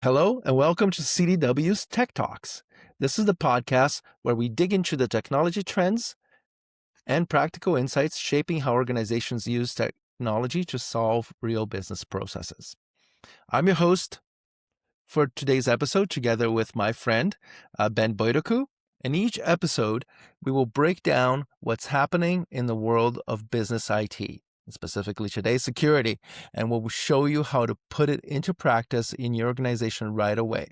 Hello, and welcome to CDW's Tech Talks. This is the podcast where we dig into the technology trends and practical insights shaping how organizations use technology to solve real business processes. I'm your host for today's episode, together with my friend, Ben Boi-Doku. In each episode, we will break down what's happening in the world of business IT, specifically today, security, and we'll show you how to put it into practice in your organization right away.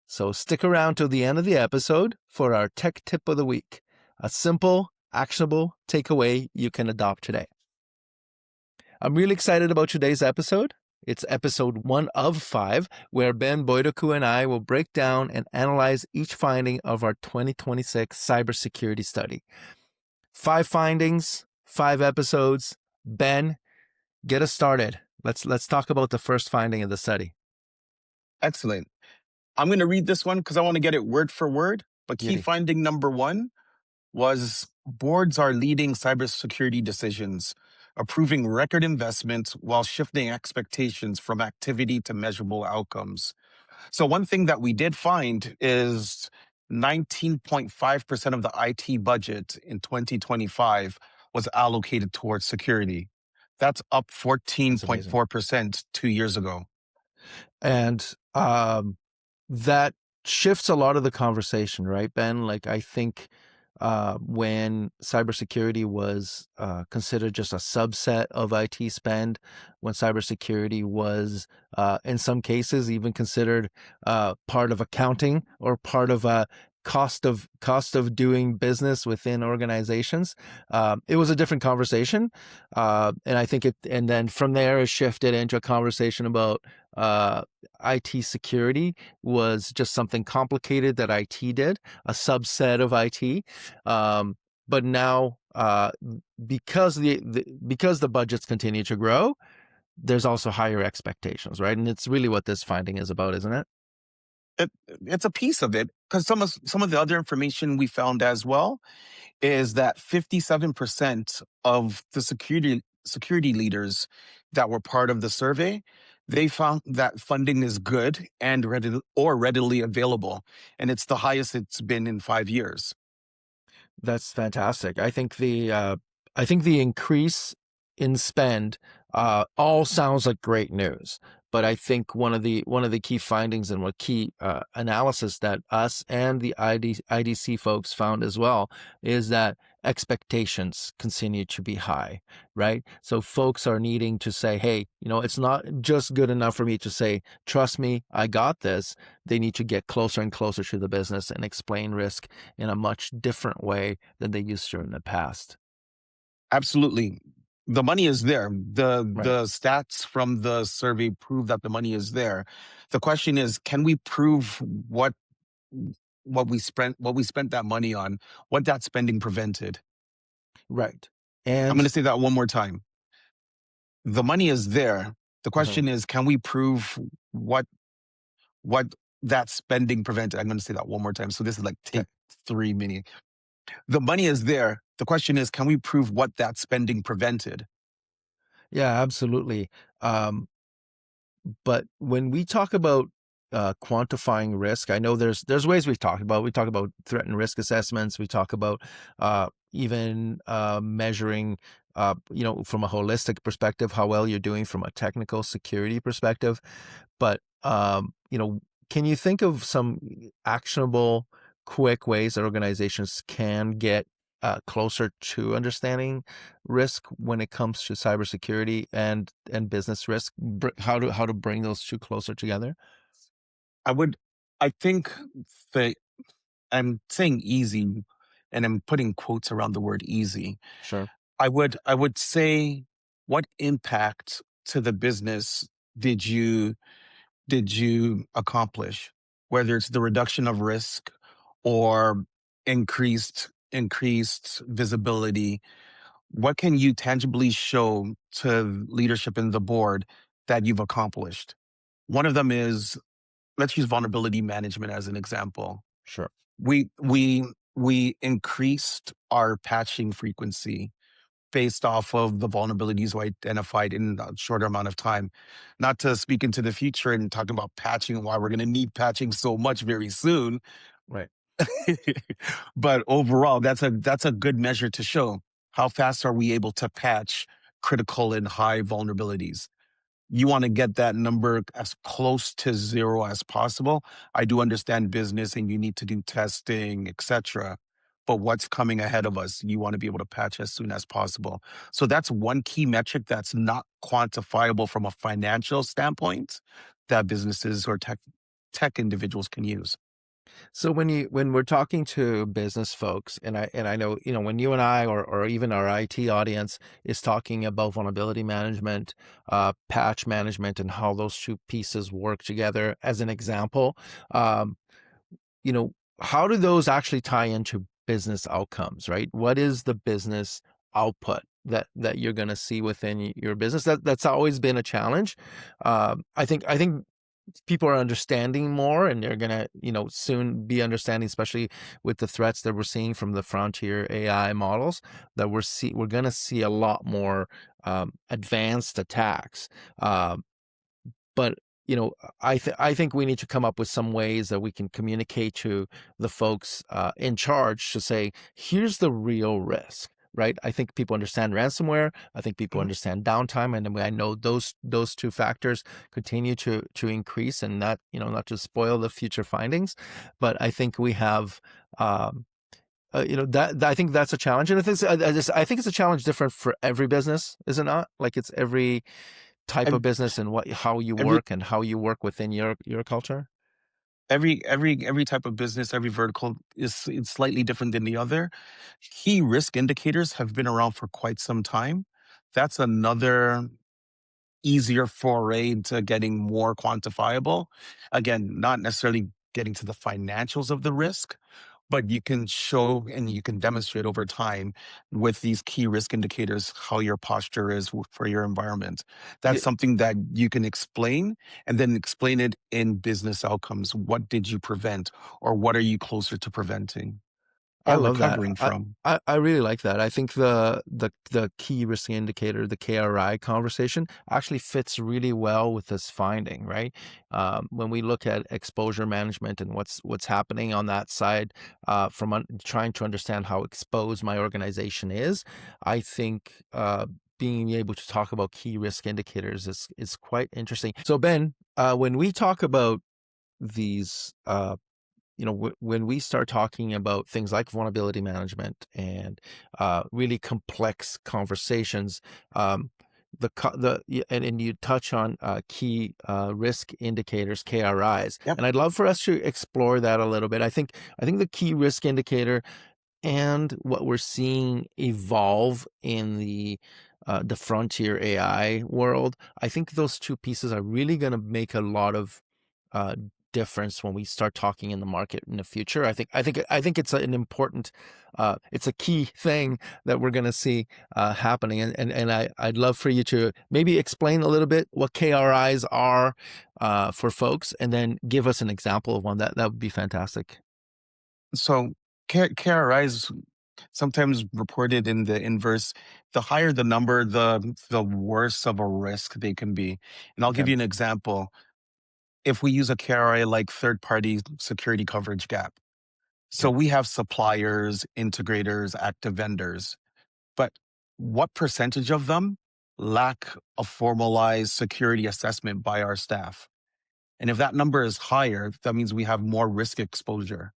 So stick around till the end of the episode for our tech tip of the week, a simple, actionable takeaway you can adopt today. I'm really excited about today's episode. It's episode 1 of 5, where Ben Boi-Doku and I will break down and analyze each finding of our 2026 cybersecurity study. 5 findings, 5 episodes. Ben, get us started. Let's talk about the first finding of the study. Excellent. I'm going to read this one because I want to get it word for word. But key Beauty. finding number 1 was boards are leading cybersecurity decisions, approving record investments while shifting expectations from activity to measurable outcomes. So one thing that we did find is 19.5% of the IT budget in 2025 was allocated towards security. That's up That's amazing. 14.4% 2 years ago. And that shifts a lot of the conversation, right, Ben? Like, I think when cybersecurity was considered just a subset of IT spend, when cybersecurity was, in some cases, even considered part of accounting or part of a cost of doing business within organizations, it was a different conversation, and I think and then from there it shifted into a conversation about IT security was just something complicated that IT did, a subset of IT. But now, because the budgets continue to grow, there's also higher expectations, right? And it's really what this finding is about, isn't it? It's a piece of it because some of the other information we found as well is that 57% of the security leaders that were part of the survey, they found that funding is good and readily available, and it's the highest it's been in 5 years. That's fantastic. I think the increase in spend all sounds like great news. But I think one of the key findings and what key analysis that us and the IDC folks found as well is that expectations continue to be high, right? So folks are needing to say, hey, it's not just good enough for me to say, trust me, I got this. They need to get closer and closer to the business and explain risk in a much different way than they used to in the past. Absolutely. The money is there. Right. The stats from the survey prove that the money is there. The question is, can we prove what we spent that money on, what that spending prevented? Right. I'm And going to say that one more time. The money is there. The question is, can we prove what that spending prevented? I'm going to say that one more time. So this is like take 3 meaning. The money is there. The question is, can we prove what that spending prevented? Yeah, absolutely. But when we talk about quantifying risk, I know there's ways we've talked about. We talk about threat and risk assessments. We talk about even measuring, from a holistic perspective, how well you're doing from a technical security perspective. But can you think of some actionable, quick ways that organizations can get closer to understanding risk when it comes to cybersecurity and business risk? How to bring those two closer together? I think that I'm saying easy, and I'm putting quotes around the word easy. Sure. I would say, what impact to the business did you accomplish? Whether it's the reduction of risk or increased visibility, what can you tangibly show to leadership in the board that you've accomplished? One of them is, let's use vulnerability management as an example. Sure. We increased our patching frequency based off of the vulnerabilities we identified in a shorter amount of time. Not to speak into the future and talk about patching and why we're going to need patching so much very soon. Right. But overall, that's a good measure to show how fast are we able to patch critical and high vulnerabilities. You want to get that number as close to zero as possible. I do understand business and you need to do testing, etc. But what's coming ahead of us, you want to be able to patch as soon as possible. So that's one key metric that's not quantifiable from a financial standpoint that businesses or tech individuals can use. So when we're talking to business folks, and I know, when you and I, or even our IT audience is talking about vulnerability management, patch management, and how those two pieces work together, as an example, um, you know, how do those actually tie into business outcomes, right? What is the business output that you're going to see within your business? That's always been a challenge. I think people are understanding more, and they're gonna, soon be understanding, especially with the threats that we're seeing from the frontier AI models, that we're gonna see a lot more advanced attacks. Um, but I think we need to come up with some ways that we can communicate to the folks in charge to say, here's the real risk. Right. I think people understand ransomware. I think people Mhm. understand downtime, and I know those two factors continue to increase, and not to spoil the future findings, but I think we have I think that's a challenge, and I think it's a challenge different for every business, is it not? Like, it's every type of Ev- business, and how you Every work and how you work within your culture? every type of business, every vertical is it's slightly different than the other. Key risk indicators have been around for quite some time. That's another easier foray into getting more quantifiable. Again, not necessarily getting to the financials of the risk, but you can show and you can demonstrate over time with these key risk indicators how your posture is for your environment. That's Yeah, something that you can explain and then explain it in business outcomes. What did you prevent, or what are you closer to preventing I or love that. recovering I, from? I I really like that. I think the key risk indicator, the KRI conversation, actually fits really well with this finding, right? When we look at exposure management and what's happening on that side, from trying to understand how exposed my organization is, I think being able to talk about key risk indicators is quite interesting. So, Ben, when we talk about these when we start talking about things like vulnerability management and really complex conversations, um, and you touch on key risk indicators, KRIs, Yep. and I'd love for us to explore that a little bit. I think the key risk indicator and what we're seeing evolve in the frontier AI world, I think those two pieces are really going to make a lot of uh, difference when we start talking in the market in the future. I think it's an important, it's a key thing that we're going to see happening, and I'd love for you to maybe explain a little bit what KRIs are for folks, and then give us an example of one. That would be fantastic. So KRIs sometimes reported in the inverse. The higher the number, the worse of a risk they can be. And I'll Okay. give you an example. If we use a KRI like third party security coverage gap. So Okay. we have suppliers, integrators, active vendors, but what percentage of them lack a formalized security assessment by our staff? And if that number is higher, that means we have more risk exposure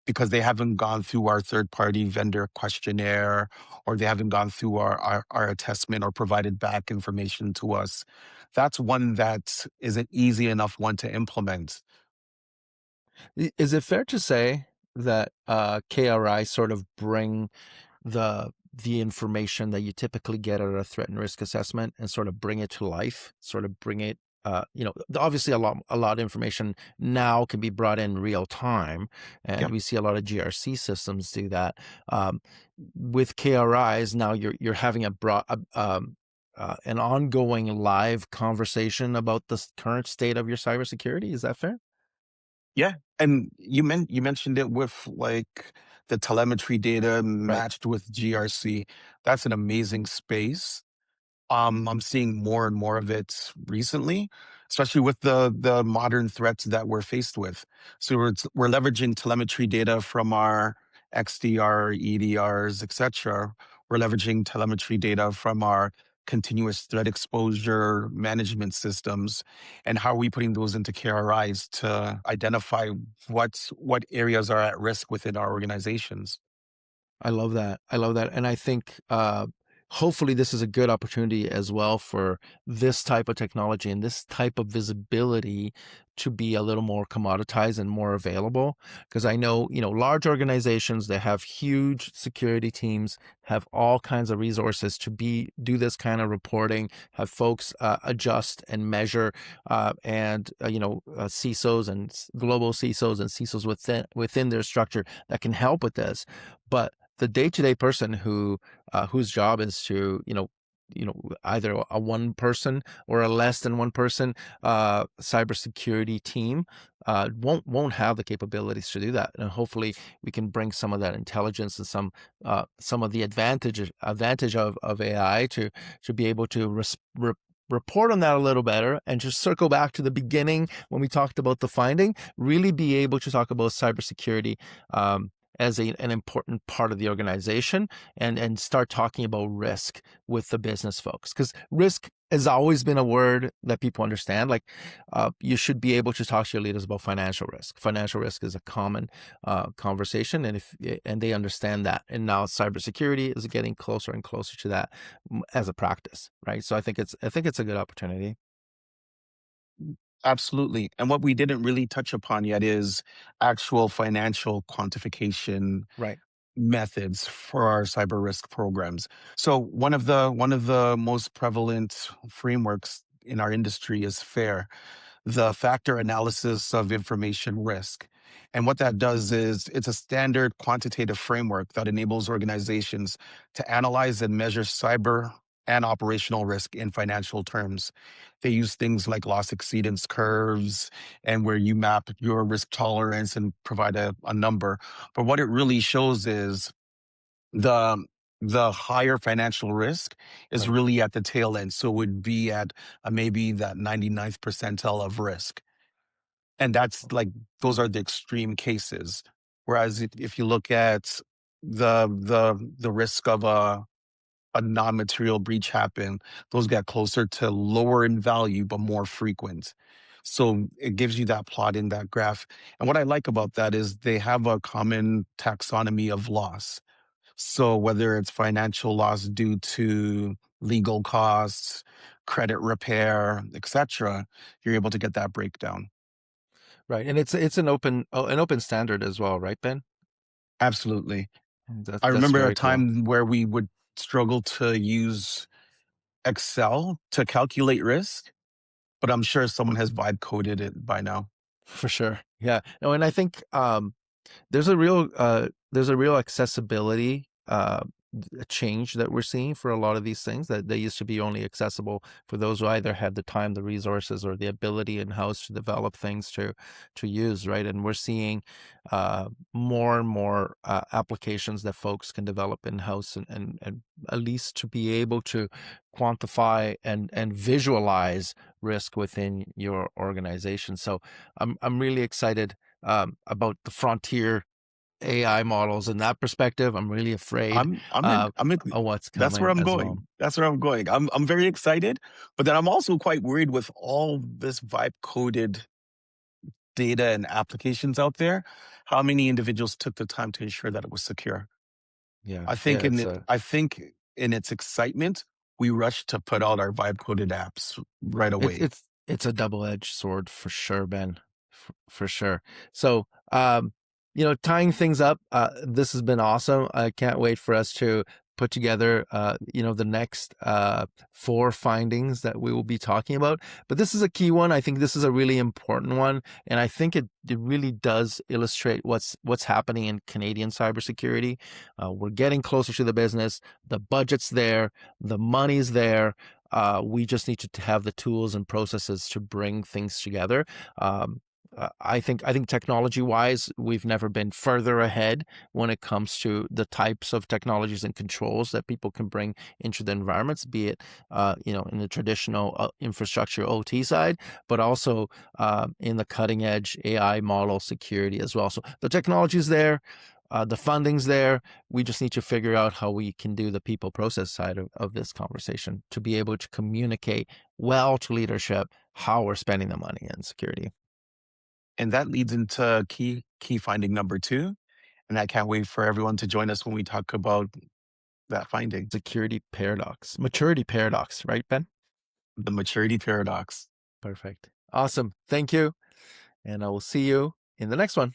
because they haven't gone through our third party vendor questionnaire, or they haven't gone through our assessment or provided back information to us. That's one that is an easy enough one to implement. Is it fair to say that KRI sort of bring the information that you typically get at a threat and risk assessment, and sort of bring it to life, sort of bring it, obviously a lot of information now can be brought in real time, and Yep. we see a lot of GRC systems do that. Um, with KRIs now, you're having an ongoing live conversation about the current state of your cybersecurity. Is that fair? Yeah. And you mentioned it with like the telemetry data Right. matched with GRC. That's an amazing space. I'm seeing more and more of it recently, especially with the modern threats that we're faced with. So we're leveraging telemetry data from our XDR, EDRs, etc. We're leveraging telemetry data from our continuous threat exposure management systems, and how are we putting those into KRIs to identify what areas are at risk within our organizations. I love that. I love that. And I think hopefully this is a good opportunity as well for this type of technology and this type of visibility to be a little more commoditized and more available. Because I know, large organizations that have huge security teams have all kinds of resources to do this kind of reporting, have folks adjust and measure, and CISOs and global CISOs and CISOs within their structure that can help with this. But the day-to-day person whose job is to either a one person or a less than one person cybersecurity team won't have the capabilities to do that, and hopefully we can bring some of that intelligence and some of the advantage of AI to be able to report on that a little better, and just circle back to the beginning when we talked about the finding, really be able to talk about cybersecurity as an important part of the organization, and start talking about risk with the business folks. Because risk has always been a word that people understand. Like you should be able to talk to your leaders about financial risk. Financial risk is a common conversation, and they understand that. And now cybersecurity is getting closer and closer to that as a practice, right? So I think it's a good opportunity. Absolutely. And what we didn't really touch upon yet is actual financial quantification Right. methods for our cyber risk programs. So one of the most prevalent frameworks in our industry is FAIR, the factor analysis of information risk. And what that does is it's a standard quantitative framework that enables organizations to analyze and measure cyber and operational risk in financial terms. They use things like loss exceedance curves, and where you map your risk tolerance and provide a number. But what it really shows is the the higher financial risk is Right. really at the tail end. So it would be at maybe that 99th percentile of risk. And that's like, those are the extreme cases. Whereas if you look at the risk of a non-material breach happen, those get closer to lower in value, but more frequent. So it gives you that plot in that graph. And what I like about that is they have a common taxonomy of loss. So whether it's financial loss due to legal costs, credit repair, etc., you're able to get that breakdown. Right. And it's an open standard as well, right, Ben? Absolutely. That, I that's remember a very cool. time where we would struggle to use Excel to calculate risk, but I'm sure someone has vibe coded it by now. For sure. Yeah. No, and I think there's a real accessibility change that we're seeing for a lot of these things that they used to be only accessible for those who either had the time, the resources, or the ability in house to develop things to use, right? And we're seeing more and more applications that folks can develop in house, and at least to be able to quantify and visualize risk within your organization. So I'm really excited about the frontier AI models in that perspective. I'm really afraid I'm in I'm in of what's That's where coming I'm as well. going. That's where I'm going. I'm very excited, but then I'm also quite worried with all this vibe coded data and applications out there, how many individuals took the time to ensure that it was secure. Yeah, I yeah, think in it's it, a I think in its excitement, we rushed to put out our vibe coded apps right It, away. it's it's a double-edged sword for sure, Ben, for sure. So, tying things up, this has been awesome. I can't wait for us to put together, the next four findings that we will be talking about. But this is a key one. I think this is a really important one, and I think it really does illustrate what's happening in Canadian cybersecurity. We're getting closer to the business. The budget's there. The money's there. We just need to have the tools and processes to bring things together. Um, I think technology-wise, we've never been further ahead when it comes to the types of technologies and controls that people can bring into the environments, be it in the traditional infrastructure OT side, but also in the cutting edge AI model security as well. So the technology's there, the funding's there. We just need to figure out how we can do the people process side of this conversation to be able to communicate well to leadership how we're spending the money in security. And that leads into key finding number 2. And I can't wait for everyone to join us when we talk about that finding, Maturity paradox, right, Ben? the maturity paradox. Perfect. Awesome. Thank you. And I will see you in the next one.